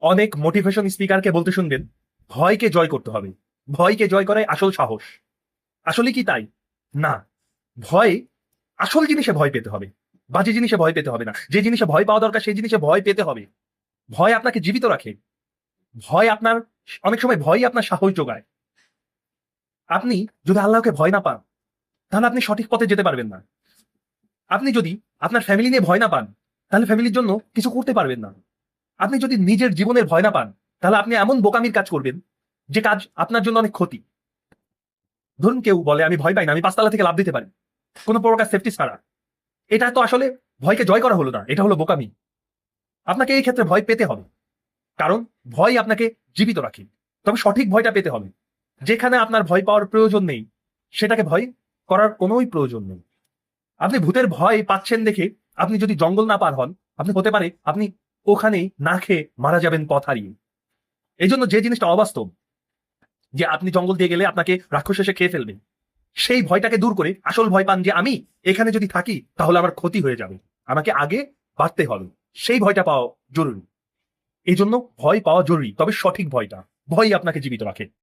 অনেক মোটিভেশন স্পিকারকে বলতে শুনবেন ভয়কে জয় করতে হবে, ভয়কে জয় করাই আসল সাহস। আসলে কি তাই? না, ভয় আসল জিনিসে ভয় পেতে হবে, বাজে জিনিসে ভয় পেতে হবে না। যে জিনিসে ভয় পাওয়া দরকার সেই জিনিসে ভয় পেতে হবে। ভয় আপনাকে জীবিত রাখে। ভয় আপনার, অনেক সময় ভয়ই আপনার সাহস যোগায়। আপনি যদি আল্লাহকে ভয় না পান তাহলে আপনি সঠিক পথে যেতে পারবেন না। আপনি যদি আপনার ফ্যামিলি নিয়ে ভয় না পান তাহলে ফ্যামিলির জন্য কিছু করতে পারবেন না। আপনি যদি নিজের জীবনের ভয় না পান তাহলে আপনি এমন বোকামির কাজ করবেন যে কাজ আপনার জন্য অনেক ক্ষতি। ধরুন কেউ বলে আমি ভয় পাই না, আমি 5 তলা থেকে লাফ দিতে পারি কোনো প্রকার সেফটি ছাড়া। এটা তো আসলে ভয়কে জয় করা হলো না, এটা হলো বোকামি। আপনাকে এই ক্ষেত্রে ভয় পেতে হবে, কারণ ভয় আপনাকে জীবিত রাখে। তবে সঠিক ভয়টা পেতে হবে। যেখানে আপনার ভয় পাওয়ার প্রয়োজন নেই সেটাকে ভয় করার কোনোই প্রয়োজন নেই। আপনি ভূতের ভয় পাচ্ছেন দেখে আপনি যদি জঙ্গল না পার হন, আপনি হতে পারে আপনি ওখানেই না খেয়ে মারা যাবেন পথ হারিয়ে। এই জন্য যে জিনিসটা অবাস্তব, যে আপনি জঙ্গল দিয়ে গেলে আপনাকে রাক্ষস এসে খেয়ে ফেলবে, সেই ভয়টাকে দূর করে আসল ভয় পান যে আমি এখানে যদি থাকি তাহলে আমার ক্ষতি হয়ে যাবে, আমাকে আগে বাড়তে হবে। সেই ভয়টা পাওয়া জরুরি। এই জন্য ভয় পাওয়া জরুরি, তবে সঠিক ভয়টা। ভয়ই আপনাকে জীবিত রাখে।